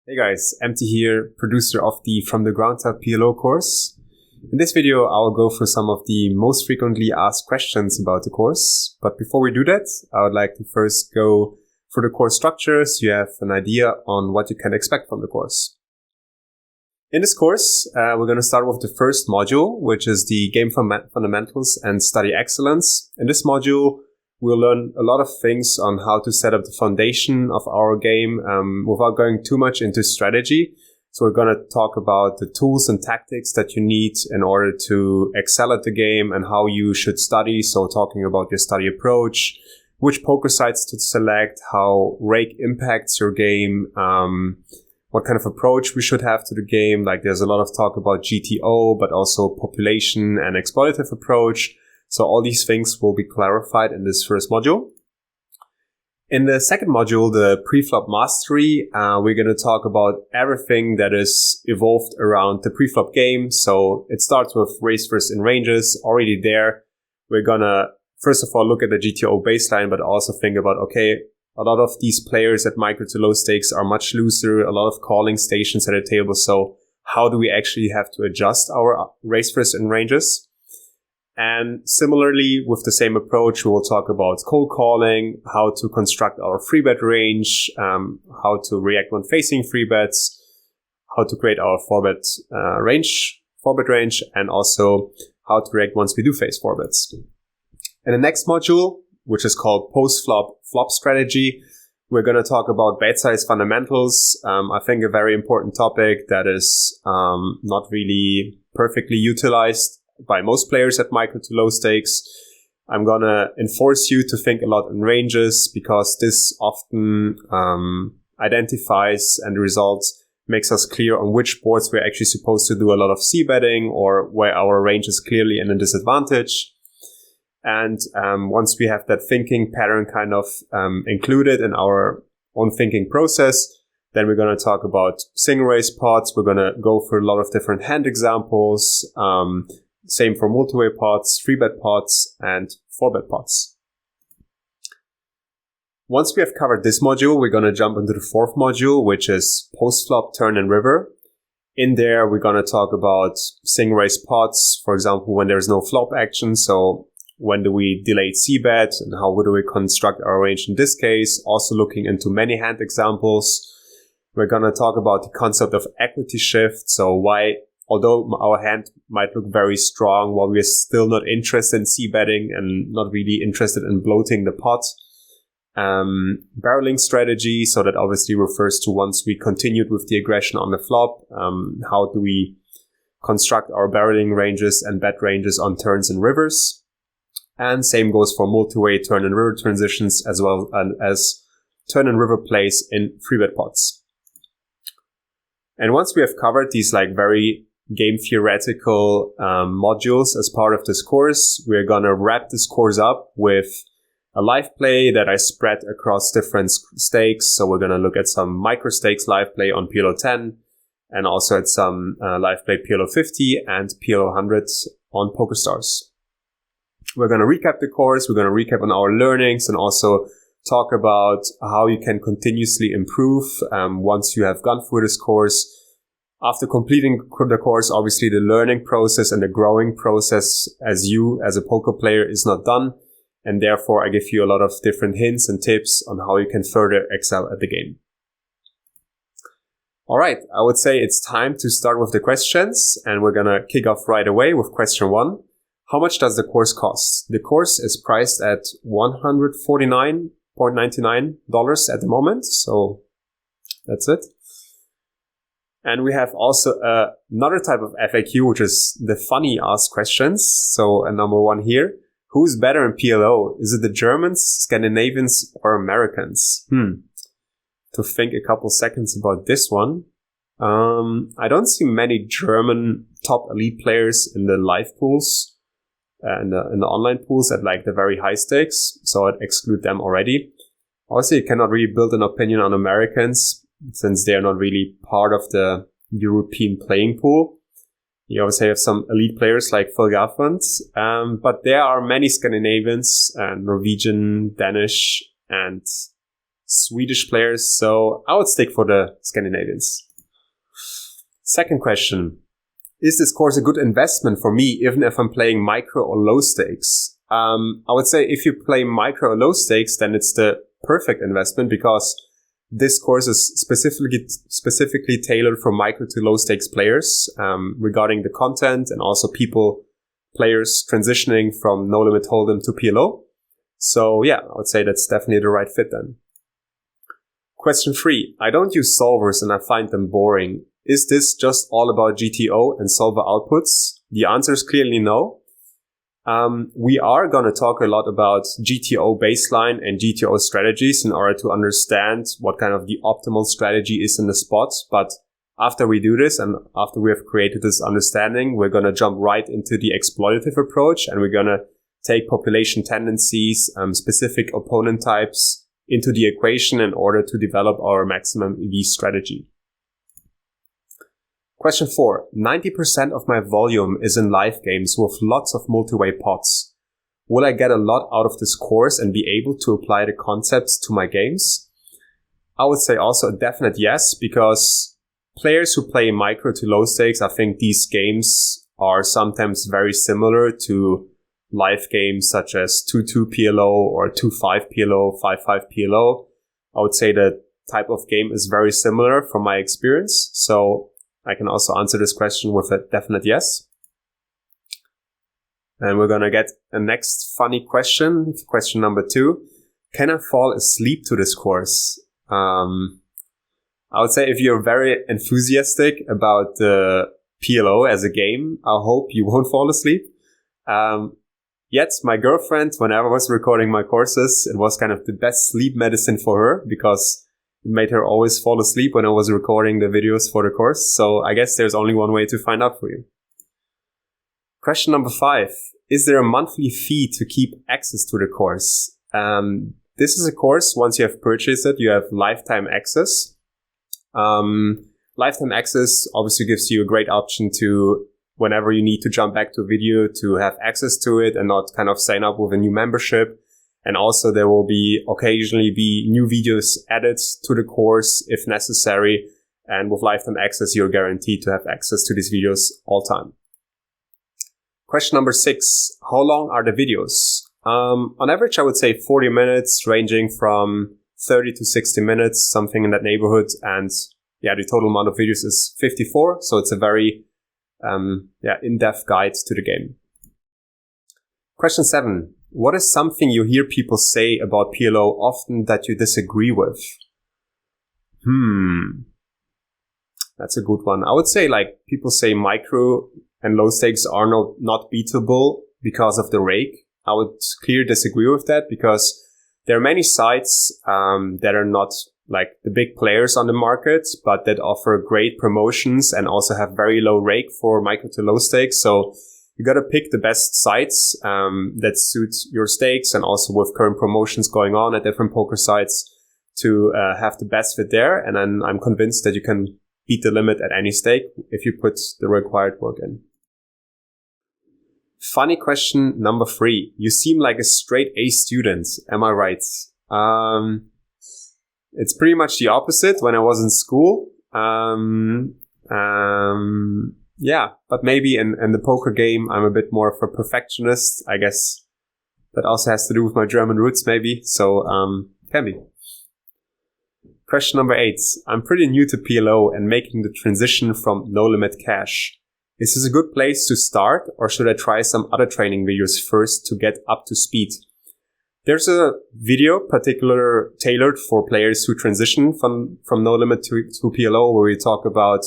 Hey guys, Emter here, producer of the From the Ground Up PLO course. In this video, I'll go through some of the most frequently asked questions about the course. But before we do that, I would like to first go through the course structure so you have an idea on what you can expect from the course. In this course, we're going to start with the first module, which is the Game Fundamentals and Study Excellence. In this module, we'll learn a lot of things on how to set up the foundation of our game without going too much into strategy. So we're going to talk about the tools and tactics that you need in order to excel at the game and how you should study. So talking about your study approach, which poker sites to select, how rake impacts your game, what kind of approach we should have to the game. Like there's a lot of talk about GTO, but also population and exploitative approach. So all these things will be clarified in this first module. In the second module, the preflop mastery, we're going to talk about everything that is evolved around the preflop game. So it starts with race first in ranges already there. We're going to, first of all, look at the GTO baseline, but also think about, okay, a lot of these players at micro to low stakes are much looser, a lot of calling stations at a table. So how do we actually have to adjust our race first in ranges? And similarly, with the same approach, we will talk about cold calling, how to construct our free bet range, how to react when facing free bets, how to create our four bet range, and also how to react once we do face four bets. In the next module, which is called post-flop flop strategy, we're going to talk about bet size fundamentals. I think a very important topic that is not really perfectly utilized by most players at micro to low stakes. I'm gonna enforce you to think a lot in ranges because this often identifies and results makes us clear on which boards we're actually supposed to do a lot of c-betting or where our range is clearly in a disadvantage. And once we have that thinking pattern kind of included in our own thinking process, then we're going to talk about single raise pots. We're going to go through a lot of different hand examples. Same for multiway pots, free bet pots, and four bet pots. Once we have covered this module, we're going to jump into the fourth module, which is post-flop, turn, and river. In there, we're going to talk about single raise pots, for example, when there's no flop action. So when do we delay c-bet and how do we construct our range in this case? Also looking into many hand examples. We're going to talk about the concept of equity shift. So why, although our hand might look very strong, while we're still not interested in c-betting and not really interested in bloating the pot. Barreling strategy, so that obviously refers to once we continued with the aggression on the flop, how do we construct our barreling ranges and bet ranges on turns and rivers. And same goes for multi-way turn and river transitions as well as turn and river plays in free bet pots. And once we have covered these like very game theoretical modules as part of this course, we're going to wrap this course up with a live play that I spread across different stakes. So we're going to look at some micro stakes live play on PLO 10 and also at some live play PLO 50 and PLO 100 on PokerStars. We're going to recap the course. We're going to recap on our learnings and also talk about how you can continuously improve once you have gone through this course. After completing the course, obviously the learning process and the growing process as you, as a poker player, is not done. And therefore, I give you a lot of different hints and tips on how you can further excel at the game. All right, I would say it's time to start with the questions. And we're going to kick off right away with question 1. How much does the course cost? The course is priced at $149.99 at the moment. So that's it. And we have also another type of FAQ, which is the funny ask questions. So number 1 here. Who's better in PLO? Is it the Germans, Scandinavians, or Americans? To think a couple seconds about this one. I don't see many German top elite players in the live pools. In the online pools at like the very high stakes. So I'd exclude them already. Obviously, you cannot really build an opinion on Americans since they're not really part of the European playing pool. You obviously have some elite players like Phil Gaffant, but there are many Scandinavians, Norwegian, Danish, and Swedish players, so I would stick for the Scandinavians. Second question. Is this course a good investment for me, even if I'm playing micro or low stakes? I would say if you play micro or low stakes, then it's the perfect investment because this course is specifically tailored for micro to low stakes players, regarding the content and also players transitioning from No Limit Hold'em to PLO. So yeah, I would say that's definitely the right fit then. Question 3. I don't use solvers and I find them boring. Is this just all about GTO and solver outputs? The answer is clearly no. We are going to talk a lot about GTO baseline and GTO strategies in order to understand what kind of the optimal strategy is in the spot. But after we do this and after we have created this understanding, we're going to jump right into the exploitative approach and we're going to take population tendencies, specific opponent types into the equation in order to develop our maximum EV strategy. Question 4. 90% of my volume is in live games with lots of multiway pots. Will I get a lot out of this course and be able to apply the concepts to my games? I would say also a definite yes, because players who play micro to low stakes, I think these games are sometimes very similar to live games such as 2-2 PLO or 2-5 PLO, 5-5 PLO. I would say the type of game is very similar from my experience. So I can also answer this question with a definite yes. And we're going to get a next funny question. Question number 2. Can I fall asleep to this course? I would say if you're very enthusiastic about the PLO as a game, I hope you won't fall asleep. Yet my girlfriend, whenever I was recording my courses, it was kind of the best sleep medicine for her because it made her always fall asleep when I was recording the videos for the course. So I guess there's only one way to find out for you. Question number 5. Is there a monthly fee to keep access to the course? This is a course, once you have purchased it, you have lifetime access. Lifetime access obviously gives you a great option to, whenever you need to jump back to a video, to have access to it and not kind of sign up with a new membership. And also there will occasionally be new videos added to the course if necessary. And with lifetime access, you're guaranteed to have access to these videos all time. Question number 6. How long are the videos? On average, I would say 40 minutes, ranging from 30 to 60 minutes, something in that neighborhood. And yeah, the total amount of videos is 54. So it's a very in-depth guide to the game. Question 7. What is something you hear people say about PLO often that you disagree with? That's a good one. I would say people say micro and low stakes are not beatable because of the rake. I would clearly disagree with that because there are many sites that are not like the big players on the market, but that offer great promotions and also have very low rake for micro to low stakes. So you got to pick the best sites that suit your stakes, and also with current promotions going on at different poker sites to have the best fit there. And then I'm convinced that you can beat the limit at any stake if you put the required work in. Funny question number 3. You seem like a straight A student. Am I right? It's pretty much the opposite when I was in school. Yeah, but maybe in the poker game, I'm a bit more of a perfectionist. I guess that also has to do with my German roots, maybe. So, can be. Question number 8. I'm pretty new to PLO and making the transition from no limit cash. Is this a good place to start, or should I try some other training videos first to get up to speed? There's a video tailored for players who transition from no limit to PLO, where we talk about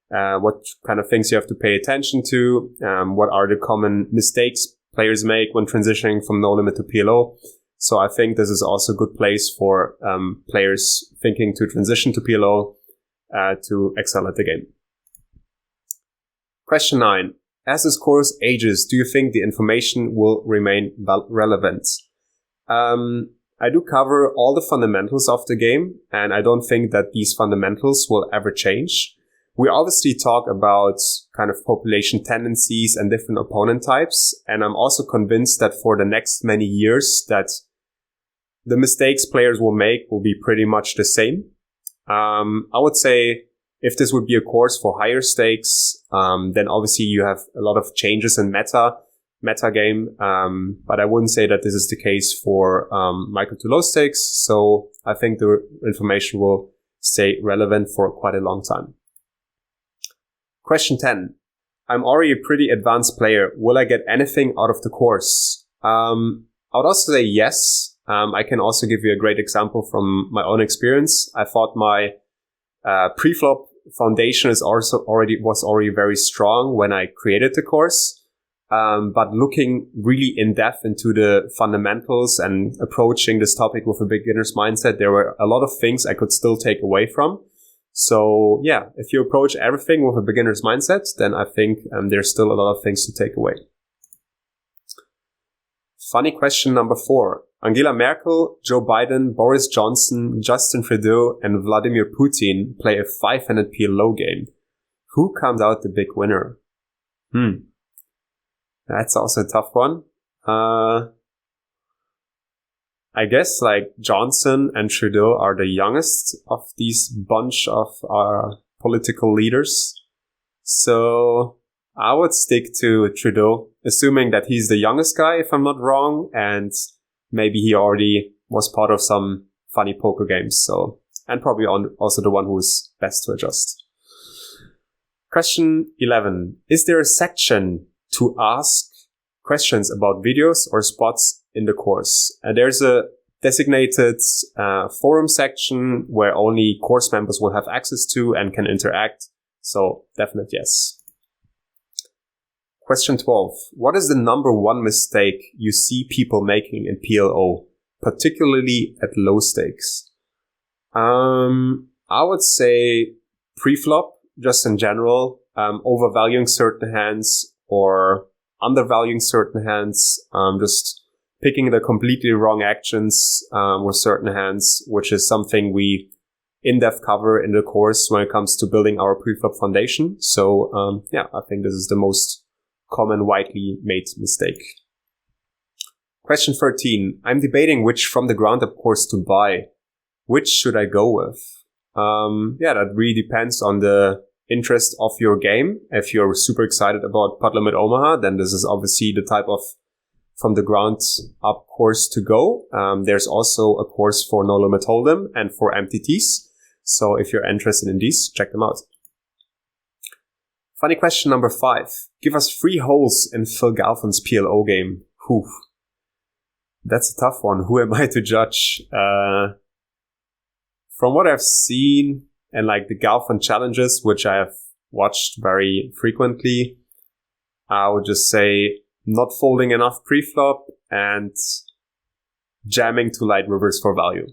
what kind of things you have to pay attention to, what are the common mistakes players make when transitioning from no limit to PLO. So I think this is also a good place for players thinking to transition to PLO to excel at the game. Question 9. As this course ages, do you think the information will remain relevant? I do cover all the fundamentals of the game, and I don't think that these fundamentals will ever change. We obviously talk about kind of population tendencies and different opponent types, and I'm also convinced that for the next many years that the mistakes players will make will be pretty much the same. I would say if this would be a course for higher stakes, then obviously you have a lot of changes in meta game. But I wouldn't say that this is the case for micro to low stakes. So I think the information will stay relevant for quite a long time. Question 10. I'm already a pretty advanced player. Will I get anything out of the course? I would also say yes. I can also give you a great example from my own experience. I thought my pre-flop foundation was already very strong when I created the course. But looking really in depth into the fundamentals and approaching this topic with a beginner's mindset, there were a lot of things I could still take away from. So yeah, if you approach everything with a beginner's mindset, then I think there's still a lot of things to take away. Funny question number 4. Angela Merkel, Joe Biden, Boris Johnson, Justin Trudeau, and Vladimir Putin play a 5-handed PLO game. Who comes out the big winner? That's also a tough one. I guess like Johnson and Trudeau are the youngest of these bunch of political leaders. So I would stick to Trudeau, assuming that he's the youngest guy, if I'm not wrong, and maybe he already was part of some funny poker games. So, and probably also the one who's best to adjust. Question 11. Is there a section to ask questions about videos or spots in the course? There's a designated forum section where only course members will have access to and can interact. So definite yes. Question 12. What is the number one mistake you see people making in PLO, particularly at low stakes? I would say pre-flop, just in general, overvaluing certain hands or undervaluing certain hands, just picking the completely wrong actions with certain hands, which is something we in-depth cover in the course when it comes to building our pre-flop foundation. So yeah, I think this is the most common widely made mistake. Question 13. I'm debating which from the Ground Up course to buy. Which should I go with? Yeah, that really depends on the interest of your game. If you're super excited about Pot Limit Omaha, then this is obviously the type of from the Ground Up course to go. There's also a course for No Limit Hold'em and for MTTs. So if you're interested in these, check them out. Funny question number 5. Give us 3 holes in Phil Galvin's PLO game. Whew. That's a tough one. Who am I to judge? From what I've seen and like the Galvin challenges, which I have watched very frequently, I would just say not folding enough pre-flop and jamming to light rivers for value.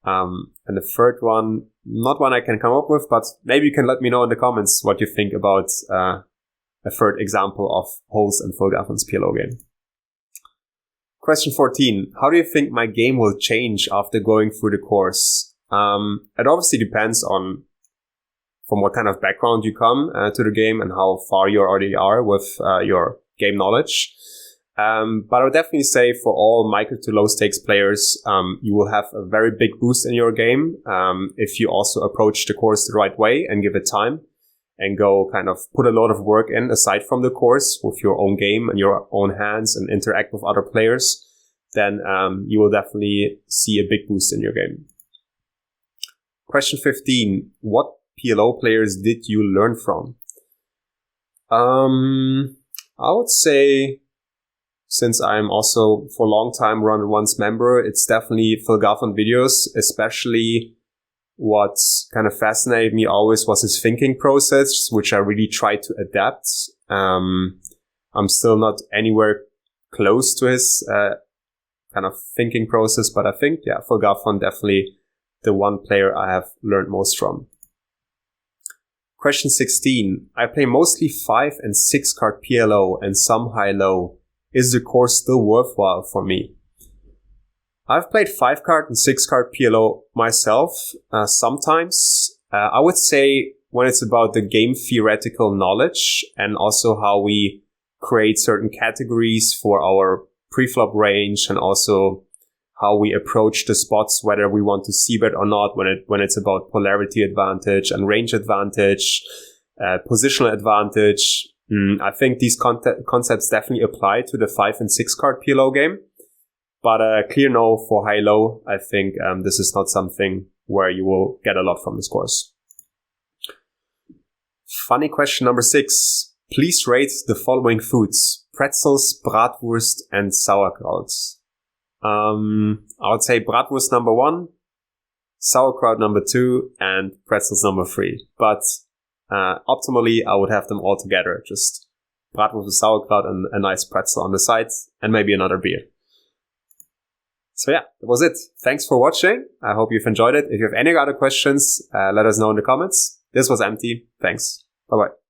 And the third one, not one I can come up with, but maybe you can let me know in the comments what you think about a third example of holes in Phil Galvin's PLO game. Question 14. How do you think my game will change after going through the course? It obviously depends on from what kind of background you come to the game and how far you already are with your game knowledge. But I would definitely say for all micro to low stakes players, you will have a very big boost in your game if you also approach the course the right way and give it time and go kind of put a lot of work in aside from the course with your own game and your own hands and interact with other players. Then you will definitely see a big boost in your game. Question 15. What PLO players did you learn from? I would say, since I'm also for a long time Round One's member, it's definitely Phil Galvin videos, especially what kind of fascinated me always was his thinking process, which I really tried to adapt. I'm still not anywhere close to his kind of thinking process, but I think, yeah, Phil Galvin definitely the one player I have learned most from. Question 16. I play mostly 5 and 6 card PLO and some high-low. Is the course still worthwhile for me? I've played 5 card and 6 card PLO myself sometimes. I would say when it's about the game theoretical knowledge and also how we create certain categories for our preflop range and also how we approach the spots, whether we want to seabed or not, when it's about polarity advantage and range advantage, positional advantage. I think these concepts definitely apply to the 5 and 6 card PLO game. But a clear no for high-low. I think this is not something where you will get a lot from this course. Funny question number 6. Please rate the following foods: Pretzels, Bratwurst, and Sauerkraut. I would say Bratwurst number 1, Sauerkraut number 2, and Pretzels number 3. But optimally, I would have them all together. Just Bratwurst with Sauerkraut and a nice pretzel on the side, and maybe another beer. So yeah, that was it. Thanks for watching. I hope you've enjoyed it. If you have any other questions, let us know in the comments. This was Empty. Thanks. Bye-bye.